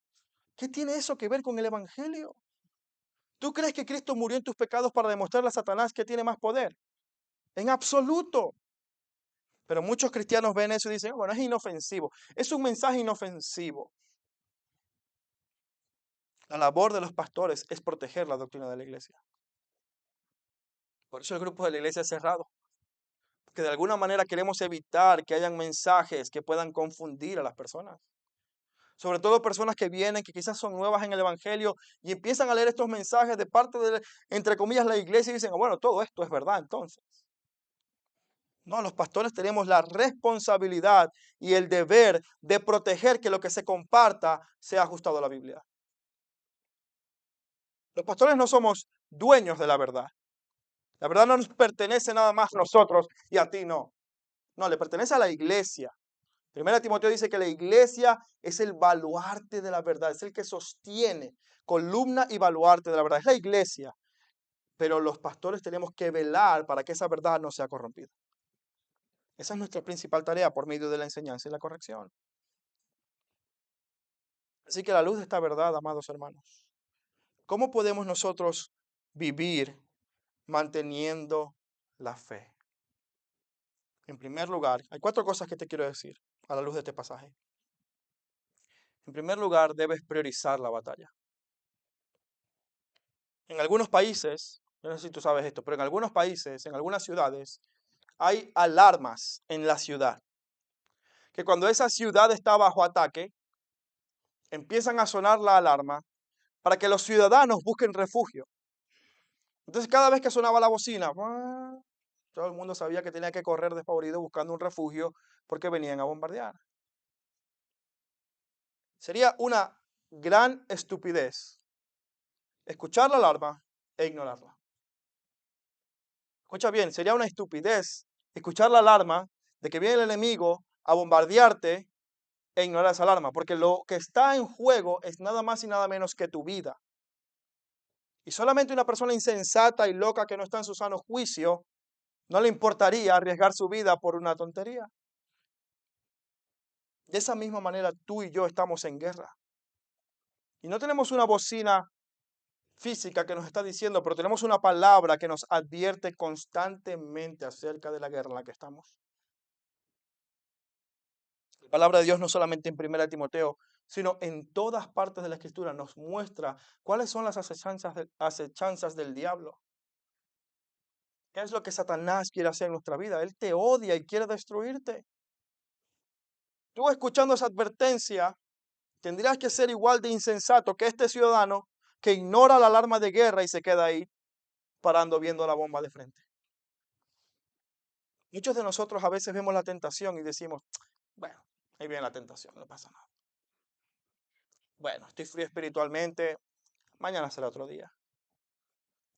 ¿Qué tiene eso que ver con el evangelio? ¿Tú crees que Cristo murió en tus pecados para demostrarle a Satanás que tiene más poder? En absoluto. Pero muchos cristianos ven eso y dicen, bueno, es inofensivo. Es un mensaje inofensivo. La labor de los pastores es proteger la doctrina de la iglesia. Por eso el grupo de la iglesia es cerrado. Porque de alguna manera queremos evitar que hayan mensajes que puedan confundir a las personas. Sobre todo personas que vienen, que quizás son nuevas en el evangelio y empiezan a leer estos mensajes de parte de, entre comillas, la iglesia y dicen, bueno, todo esto es verdad entonces. No, los pastores tenemos la responsabilidad y el deber de proteger que lo que se comparta sea ajustado a la Biblia. Los pastores no somos dueños de la verdad. La verdad no nos pertenece nada más a nosotros y a ti no. No, le pertenece a la iglesia. Primera Timoteo dice que la iglesia es el baluarte de la verdad, es el que sostiene, columna y baluarte de la verdad. Es la iglesia. Pero los pastores tenemos que velar para que esa verdad no sea corrompida. Esa es nuestra principal tarea por medio de la enseñanza y la corrección. Así que a la luz de esta verdad, amados hermanos, ¿cómo podemos nosotros vivir manteniendo la fe? En primer lugar, hay cuatro cosas que te quiero decir a la luz de este pasaje. En primer lugar, debes priorizar la batalla. En algunos países, yo no sé si tú sabes esto, pero en algunos países, en algunas ciudades, hay alarmas en la ciudad. Que cuando esa ciudad está bajo ataque, empiezan a sonar la alarma para que los ciudadanos busquen refugio. Entonces, cada vez que sonaba la bocina, ¡guau!, todo el mundo sabía que tenía que correr despavorido buscando un refugio porque venían a bombardear. Sería una gran estupidez escuchar la alarma e ignorarla. Escucha bien, sería una estupidez escuchar la alarma de que viene el enemigo a bombardearte e ignorar esa alarma, porque lo que está en juego es nada más y nada menos que tu vida. Y solamente una persona insensata y loca que no está en su sano juicio no le importaría arriesgar su vida por una tontería. De esa misma manera tú y yo estamos en guerra. Y no tenemos una bocina física que nos está diciendo, pero tenemos una palabra que nos advierte constantemente acerca de la guerra en la que estamos. La palabra de Dios no solamente en 1 Timoteo, sino en todas partes de la Escritura nos muestra cuáles son las acechanzas del diablo. ¿Qué es lo que Satanás quiere hacer en nuestra vida? Él te odia y quiere destruirte. Tú escuchando esa advertencia, tendrías que ser igual de insensato que este ciudadano que ignora la alarma de guerra y se queda ahí parando viendo la bomba de frente. Muchos de nosotros a veces vemos la tentación y decimos, bueno, ahí viene la tentación, no pasa nada. Bueno, estoy frío espiritualmente, mañana será otro día.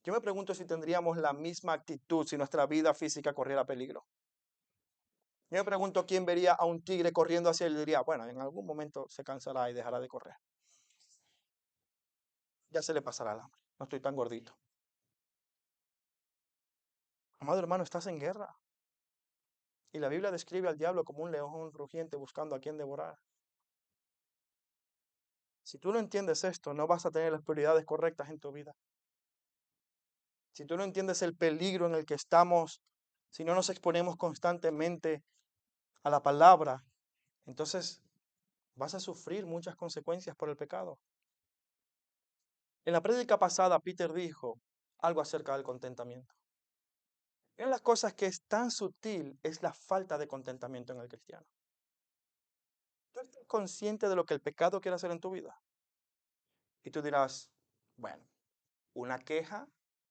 Yo me pregunto si tendríamos la misma actitud si nuestra vida física corriera peligro. Yo me pregunto quién vería a un tigre corriendo hacia él y diría, bueno, en algún momento se cansará y dejará de correr. Ya se le pasará el hambre, no estoy tan gordito. Amado hermano, estás en guerra. Y la Biblia describe al diablo como un león rugiente buscando a quien devorar. Si tú no entiendes esto, no vas a tener las prioridades correctas en tu vida. Si tú no entiendes el peligro en el que estamos, si no nos exponemos constantemente a la palabra, entonces vas a sufrir muchas consecuencias por el pecado. En la prédica pasada, Peter dijo algo acerca del contentamiento. Una de las cosas que es tan sutil es la falta de contentamiento en el cristiano. ¿Tú estás consciente de lo que el pecado quiere hacer en tu vida? Y tú dirás, bueno, una queja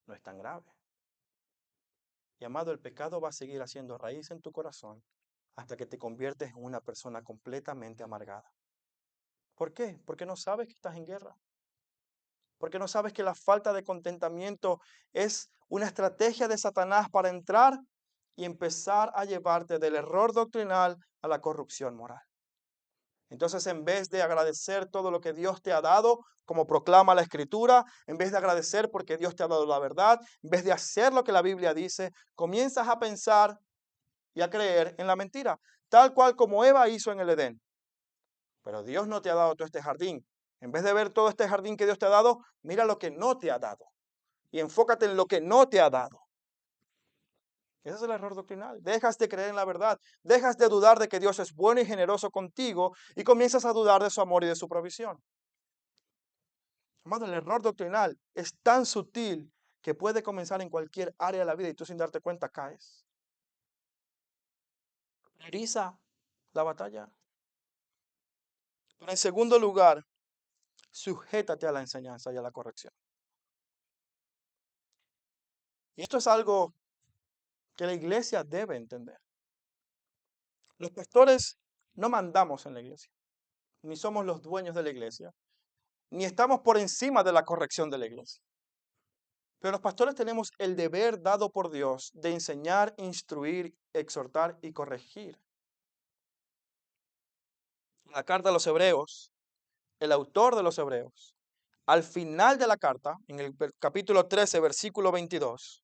no es tan grave. Y amado, el pecado va a seguir haciendo raíz en tu corazón hasta que te conviertes en una persona completamente amargada. ¿Por qué? Porque no sabes que estás en guerra. Porque no sabes que la falta de contentamiento es una estrategia de Satanás para entrar y empezar a llevarte del error doctrinal a la corrupción moral. Entonces, en vez de agradecer todo lo que Dios te ha dado, como proclama la Escritura, en vez de agradecer porque Dios te ha dado la verdad, en vez de hacer lo que la Biblia dice, comienzas a pensar y a creer en la mentira, tal cual como Eva hizo en el Edén. Pero Dios no te ha dado todo este jardín. En vez de ver todo este jardín que Dios te ha dado, mira lo que no te ha dado. Y enfócate en lo que no te ha dado. Ese es el error doctrinal. Dejas de creer en la verdad. Dejas de dudar de que Dios es bueno y generoso contigo y comienzas a dudar de su amor y de su provisión. Amado, el error doctrinal es tan sutil que puede comenzar en cualquier área de la vida y tú sin darte cuenta caes. Prioriza la batalla. Pero en segundo lugar, sujétate a la enseñanza y a la corrección. Y esto es algo que la iglesia debe entender. Los pastores no mandamos en la iglesia, ni somos los dueños de la iglesia, ni estamos por encima de la corrección de la iglesia. Pero los pastores tenemos el deber dado por Dios de enseñar, instruir, exhortar y corregir. La carta a los Hebreos, el autor de los Hebreos, al final de la carta, en el capítulo 13, versículo 22,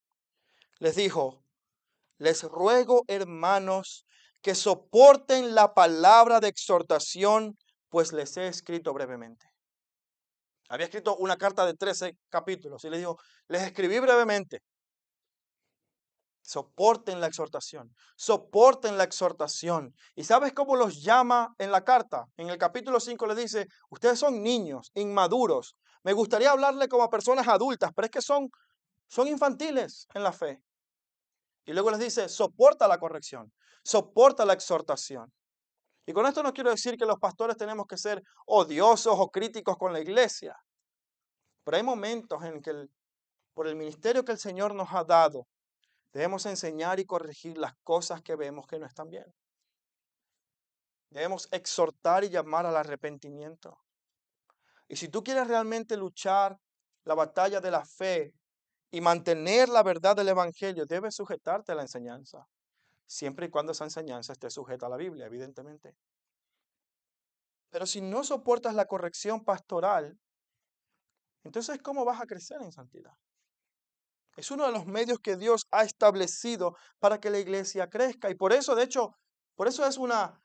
les dijo, les ruego, hermanos, que soporten la palabra de exhortación, pues les he escrito brevemente. Había escrito una carta de 13 capítulos y les dijo, les escribí brevemente. Soporten la exhortación, soporten la exhortación. ¿Y sabes cómo los llama en la carta? En el capítulo 5 le dice, ustedes son niños, inmaduros. Me gustaría hablarle como a personas adultas, pero es que son infantiles en la fe. Y luego les dice, soporta la corrección, soporta la exhortación. Y con esto no quiero decir que los pastores tenemos que ser odiosos o críticos con la iglesia. Pero hay momentos en que por el ministerio que el Señor nos ha dado, debemos enseñar y corregir las cosas que vemos que no están bien. Debemos exhortar y llamar al arrepentimiento. Y si tú quieres realmente luchar la batalla de la fe y mantener la verdad del Evangelio, debes sujetarte a la enseñanza. Siempre y cuando esa enseñanza esté sujeta a la Biblia, evidentemente. Pero si no soportas la corrección pastoral, entonces ¿cómo vas a crecer en santidad? Es uno de los medios que Dios ha establecido para que la iglesia crezca. Y por eso, de hecho, por eso es una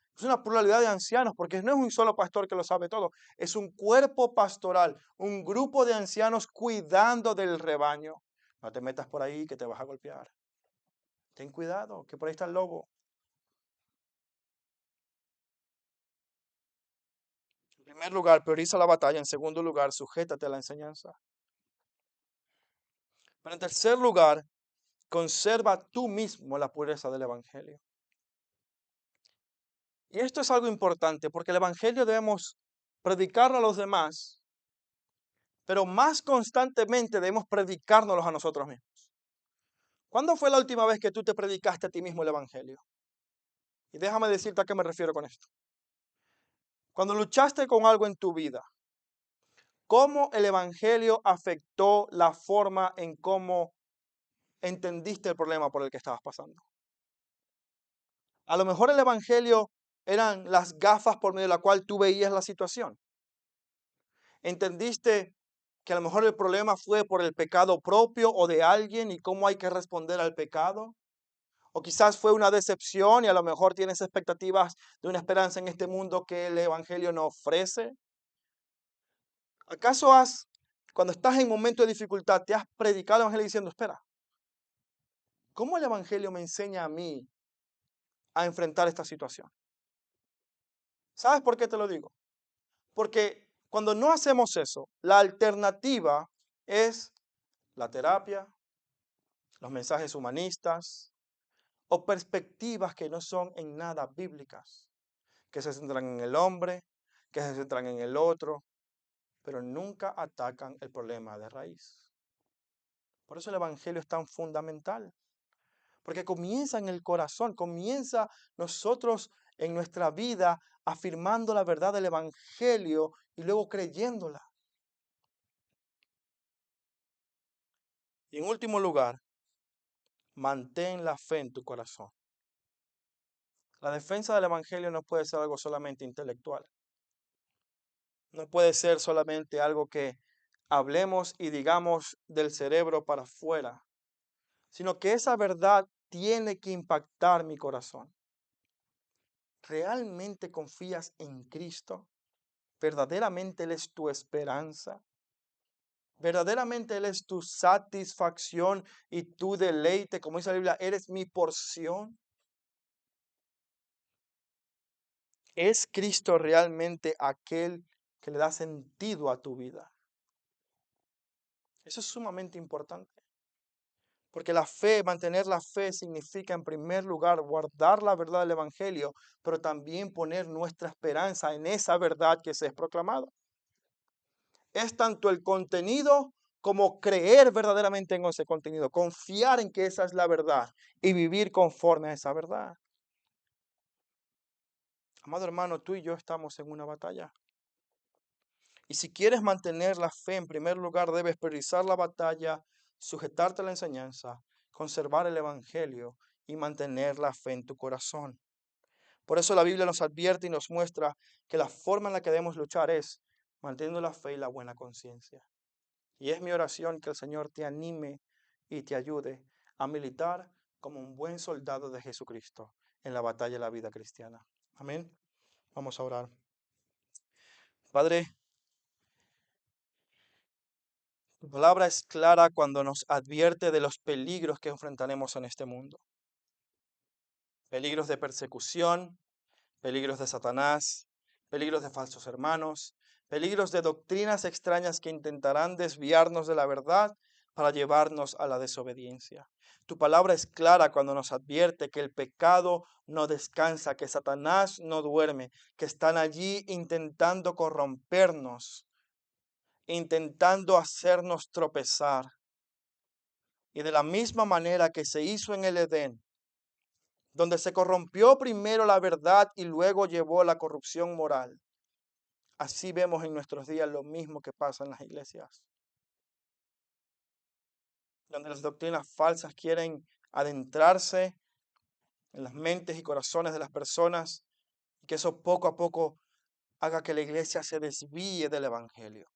pluralidad de ancianos, porque no es un solo pastor que lo sabe todo. Es un cuerpo pastoral, un grupo de ancianos cuidando del rebaño. No te metas por ahí que te vas a golpear. Ten cuidado, que por ahí está el lobo. primer lugar, prioriza la batalla. En segundo lugar, sujétate a la enseñanza. Pero en tercer lugar, conserva tú mismo la pureza del Evangelio. Y esto es algo importante porque el Evangelio debemos predicarlo a los demás, pero más constantemente debemos predicárnoslos a nosotros mismos. ¿Cuándo fue la última vez que tú te predicaste a ti mismo el Evangelio? Y déjame decirte a qué me refiero con esto. Cuando luchaste con algo en tu vida, ¿cómo el Evangelio afectó la forma en cómo entendiste el problema por el que estabas pasando? A lo mejor el Evangelio eran las gafas por medio de la cual tú veías la situación. Entendiste que a lo mejor el problema fue por el pecado propio o de alguien y cómo hay que responder al pecado. O quizás fue una decepción y a lo mejor tienes expectativas de una esperanza en este mundo que el Evangelio no ofrece. ¿Acaso cuando estás en momento de dificultad, te has predicado el Evangelio diciendo, espera, ¿cómo el Evangelio me enseña a mí a enfrentar esta situación? ¿Sabes por qué te lo digo? Porque cuando no hacemos eso, la alternativa es la terapia, los mensajes humanistas o perspectivas que no son en nada bíblicas, que se centran en el hombre, que se centran en el otro, pero nunca atacan el problema de raíz. Por eso el Evangelio es tan fundamental, porque comienza en el corazón, comienza nosotros en nuestra vida afirmando la verdad del Evangelio y luego creyéndola. Y en último lugar, mantén la fe en tu corazón. La defensa del Evangelio no puede ser algo solamente intelectual. No puede ser solamente algo que hablemos y digamos del cerebro para afuera, sino que esa verdad tiene que impactar mi corazón. ¿Realmente confías en Cristo? ¿Verdaderamente Él es tu esperanza? ¿Verdaderamente Él es tu satisfacción y tu deleite? Como dice la Biblia, eres mi porción. ¿Es Cristo realmente aquel que le da sentido a tu vida? Eso es sumamente importante. Porque la fe, mantener la fe significa en primer lugar guardar la verdad del Evangelio, pero también poner nuestra esperanza en esa verdad que se es proclamada. Es tanto el contenido como creer verdaderamente en ese contenido, confiar en que esa es la verdad y vivir conforme a esa verdad. Amado hermano, tú y yo estamos en una batalla. Y si quieres mantener la fe en primer lugar, debes priorizar la batalla, sujetarte a la enseñanza, conservar el Evangelio y mantener la fe en tu corazón. Por eso la Biblia nos advierte y nos muestra que la forma en la que debemos luchar es manteniendo la fe y la buena conciencia. Y es mi oración que el Señor te anime y te ayude a militar como un buen soldado de Jesucristo en la batalla de la vida cristiana. Amén. Vamos a orar. Padre, tu palabra es clara cuando nos advierte de los peligros que enfrentaremos en este mundo. Peligros de persecución, peligros de Satanás, peligros de falsos hermanos, peligros de doctrinas extrañas que intentarán desviarnos de la verdad para llevarnos a la desobediencia. Tu palabra es clara cuando nos advierte que el pecado no descansa, que Satanás no duerme, que están allí intentando corrompernos, intentando hacernos tropezar. Y de la misma manera que se hizo en el Edén, donde se corrompió primero la verdad y luego llevó la corrupción moral, así vemos en nuestros días lo mismo que pasa en las iglesias, donde las doctrinas falsas quieren adentrarse en las mentes y corazones de las personas y que eso poco a poco haga que la iglesia se desvíe del Evangelio.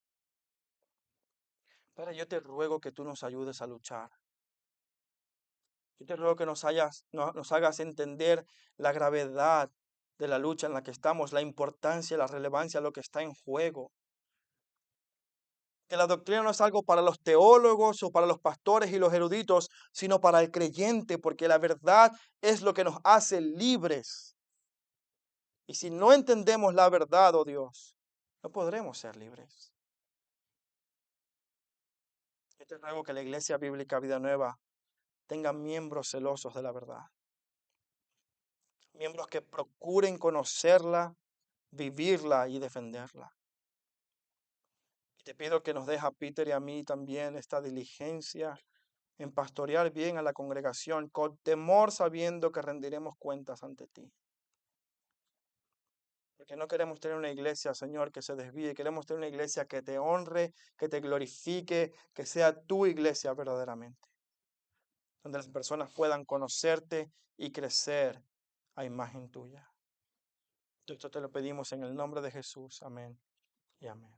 Padre, yo te ruego que tú nos ayudes a luchar. Yo te ruego que nos hagas entender la gravedad de la lucha en la que estamos, la importancia, la relevancia de lo que está en juego. Que la doctrina no es algo para los teólogos o para los pastores y los eruditos, sino para el creyente, porque la verdad es lo que nos hace libres. Y si no entendemos la verdad, oh Dios, no podremos ser libres. Yo te ruego que la Iglesia Bíblica Vida Nueva tenga miembros celosos de la verdad, miembros que procuren conocerla, vivirla y defenderla. Y te pido que nos deje a Peter y a mí también esta diligencia en pastorear bien a la congregación, con temor sabiendo que rendiremos cuentas ante ti. Porque no queremos tener una iglesia, Señor, que se desvíe. Queremos tener una iglesia que te honre, que te glorifique, que sea tu iglesia verdaderamente. Donde las personas puedan conocerte y crecer a imagen tuya. Esto te lo pedimos en el nombre de Jesús. Amén y amén.